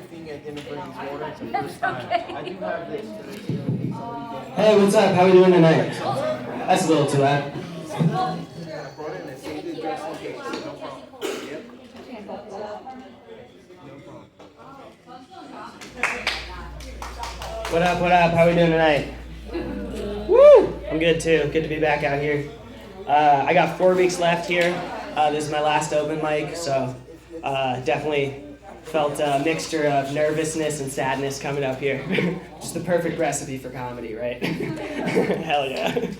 thing and didn't bring his water. It's the first time. I do have this. Hey, what's up? How we doing tonight? That's a little too loud. I brought it and I saved it just in case. No problem. Yep. No problem. What up, what up? How we doing tonight? Woo! I'm good too. Good to be back out here. I got 4 weeks left here. This is my last open mic, so definitely felt a mixture of nervousness and sadness coming up here. Just the perfect recipe for comedy, right? Hell yeah.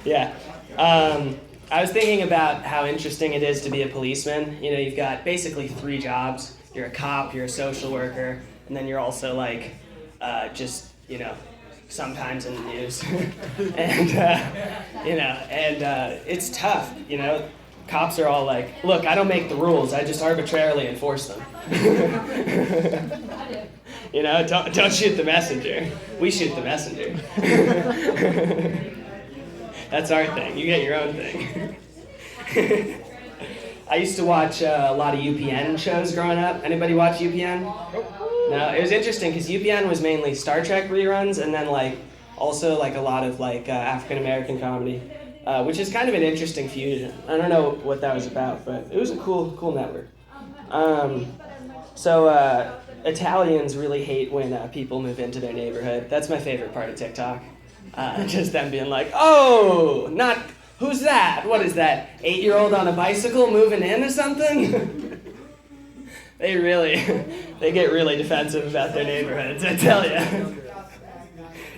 Yeah. I was thinking about how interesting it is to be a policeman. You know, you've got basically 3 jobs. You're a cop, you're a social worker, and then you're also like, just, you know, sometimes in the news. And, it's tough, you know. Cops are all like, look, I don't make the rules, I just arbitrarily enforce them. You know, don't shoot the messenger. We shoot the messenger. That's our thing. You get your own thing. I used to watch a lot of UPN shows growing up. Anybody watch UPN? No, it was interesting because UPN was mainly Star Trek reruns and then like also like a lot of like African American comedy, which is kind of an interesting fusion. I don't know what that was about, but it was a cool network. Italians really hate when people move into their neighborhood. That's my favorite part of TikTok. Just them being like, oh, not, who's that? What is that, 8-year-old on a bicycle moving in or something? They get really defensive about their neighborhoods, I tell you.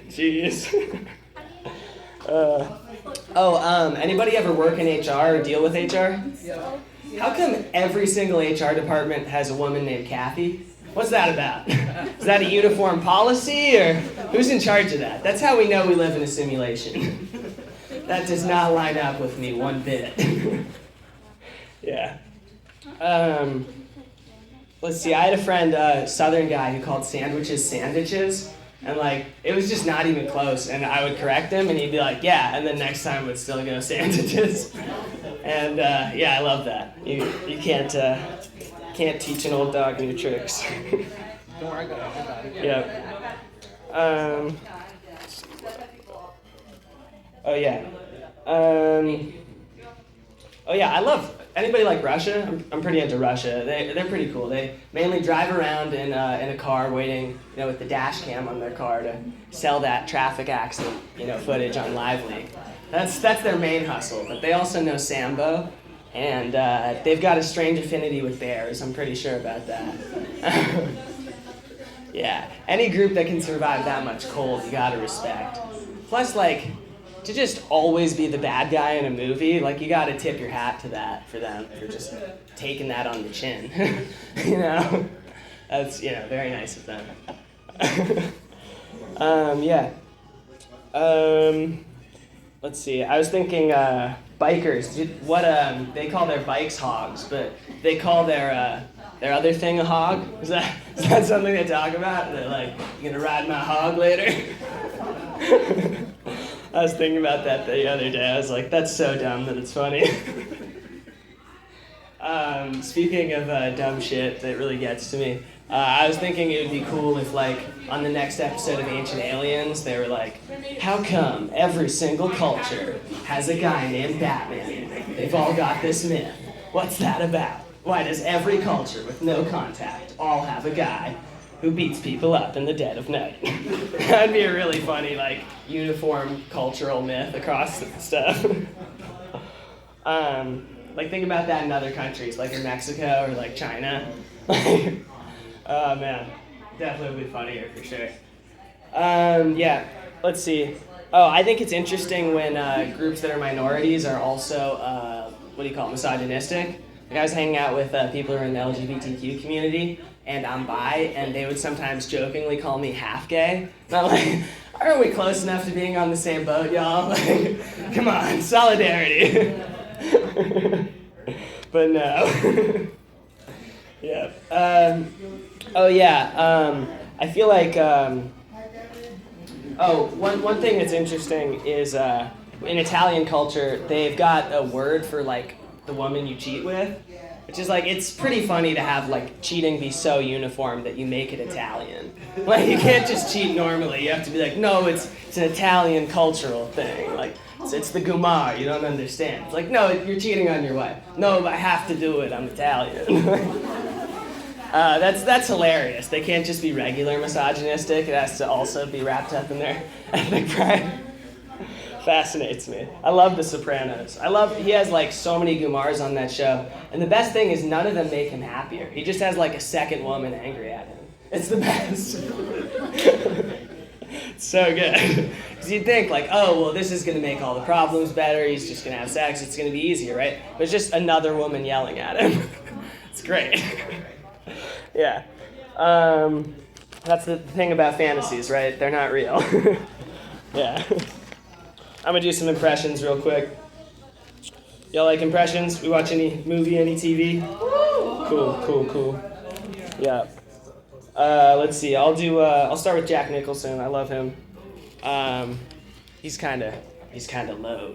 Jeez. Anybody ever work in HR or deal with HR? How come every single HR department has a woman named Kathy? What's that about? Is that a uniform policy, or who's in charge of that? That's how we know we live in a simulation. That does not line up with me one bit. Yeah. Let's see, I had a friend, a Southern guy, who called sandwiches sandwiches, and like, it was just not even close, and I would correct him, and he'd be like, yeah, and then next time would still go sandwiches. And yeah, I love that. You can't teach an old dog new tricks. Don't worry, I got it. Yep. I love, anybody like Russia? I'm pretty into Russia. They're pretty cool. They mainly drive around in a car waiting, you know, with the dash cam on their car to sell that traffic accident, you know, footage on Live Leak. That's their main hustle, but they also know Sambo, and they've got a strange affinity with bears. I'm pretty sure about that. Yeah, any group that can survive that much cold, you gotta respect. Plus, like, to just always be the bad guy in a movie, like, you gotta tip your hat to that for them, for just taking that on the chin. You know? That's, you know, very nice of them. Let's see, I was thinking, bikers, they call their bikes hogs, but they call their other thing a hog? Is that something they talk about? They're like, you gonna ride my hog later? I was thinking about that the other day. I was like, that's so dumb that it's funny. Speaking of dumb shit that really gets to me, I was thinking it would be cool if, like, on the next episode of Ancient Aliens, they were like, how come every single culture has a guy named Batman? They've all got this myth. What's that about? Why does every culture with no contact all have a guy who beats people up in the dead of night? That'd be a really funny, like, uniform cultural myth across the stuff. Like, think about that in other countries, like in Mexico or, like, China. Oh, man. Definitely would be funnier, for sure. Yeah, let's see. Oh, I think it's interesting when groups that are minorities are also, misogynistic. Like, I was hanging out with people who are in the LGBTQ community, and I'm bi, and they would sometimes jokingly call me half gay. And I'm like, aren't we close enough to being on the same boat, y'all? Like, come on, solidarity. But no. Yeah. I feel like, one thing that's interesting is in Italian culture, they've got a word for, like, the woman you cheat with. Which is like, it's pretty funny to have like cheating be so uniform that you make it Italian. Like you can't just cheat normally. You have to be like, no, it's an Italian cultural thing. Like it's the gumar. You don't understand. It's like, no, you're cheating on your wife. No, but I have to do it. I'm Italian. That's hilarious. They can't just be regular misogynistic. It has to also be wrapped up in their ethnic pride. Fascinates me. I love The Sopranos. He has like so many Gumars on that show. And the best thing is none of them make him happier. He just has like a second woman angry at him. It's the best. It's so good. Because you'd think like, oh, well, this is going to make all the problems better. He's just going to have sex. It's going to be easier, right? But it's just another woman yelling at him. It's great. Yeah. That's the thing about fantasies, right? They're not real. Yeah. I'm going to do some impressions real quick. Y'all like impressions? We watch any movie, any TV? Cool. Yeah. Let's see. I'll start with Jack Nicholson. I love him. He's kind of low,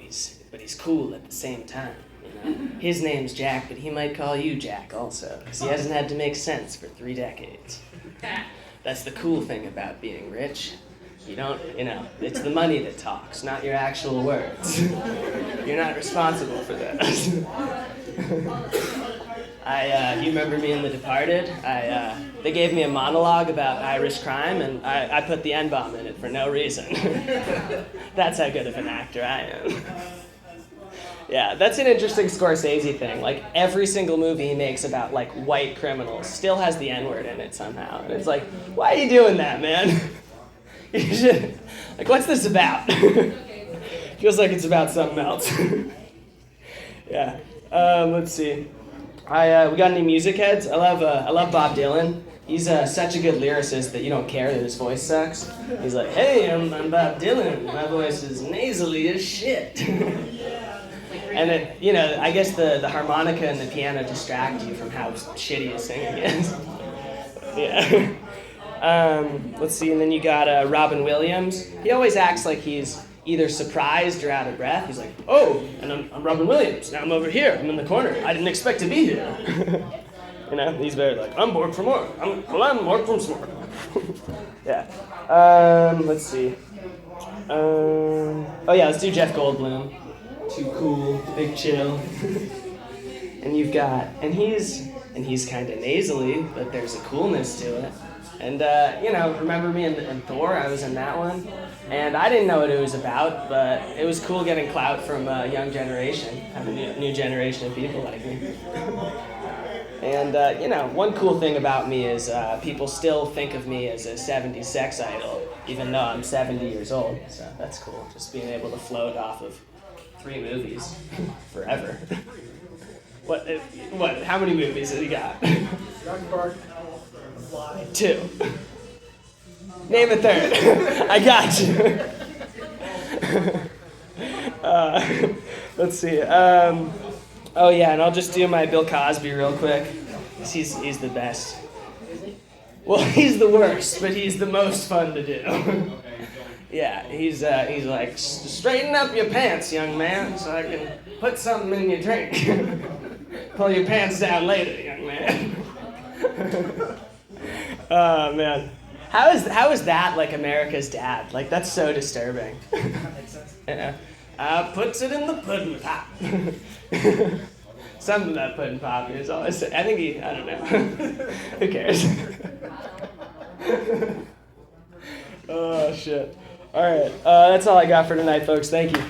but he's cool at the same time. You know? His name's Jack, but he might call you Jack also, because he hasn't had to make sense for 3 decades. That's the cool thing about being rich. You don't, it's the money that talks, not your actual words. You're not responsible for those. You remember me in The Departed? They gave me a monologue about Irish crime, and I put the N-bomb in it for no reason. That's how good of an actor I am. Yeah, that's an interesting Scorsese thing. Like, every single movie he makes about, like, white criminals still has the N-word in it somehow. And it's like, why are you doing that, man? You should, like, what's this about? Feels like it's about something else. Yeah. Let's see. We got any music heads? I love Bob Dylan. He's such a good lyricist that you don't care that his voice sucks. He's like, hey, I'm Bob Dylan. My voice is nasally as shit. And it, I guess the harmonica and the piano distract you from how shitty his singing is. Yeah. Let's see, and then you got Robin Williams. He always acts like he's either surprised or out of breath. He's like, oh, and I'm Robin Williams. Now I'm over here. I'm in the corner. I didn't expect to be here. He's very like, I'm Borg from Org. I'm Borg from Smorg. Yeah. Let's see. Let's do Jeff Goldblum. Too cool, big chill. And he's kind of nasally, but there's a coolness to it. And, remember me in Thor? I was in that one. And I didn't know what it was about, but it was cool getting clout from a young generation, having a new generation of people like me. And, one cool thing about me is people still think of me as a 70s sex idol, even though I'm 70 years old. So that's cool, just being able to float off of 3 movies forever. What? How many movies has he got? 2. Name a third. I got you. Let's see. And I'll just do my Bill Cosby real quick. He's the best. Well, he's the worst, but he's the most fun to do. Yeah, he's like, straighten up your pants, young man, so I can put something in your drink. Pull your pants down later, young man. Oh, man. How is that like America's dad? Like, that's so disturbing. Yeah. Puts it in the pudding pop. Something about pudding pop is always, I don't know. Who cares? Oh, shit. All right. That's all I got for tonight, folks. Thank you.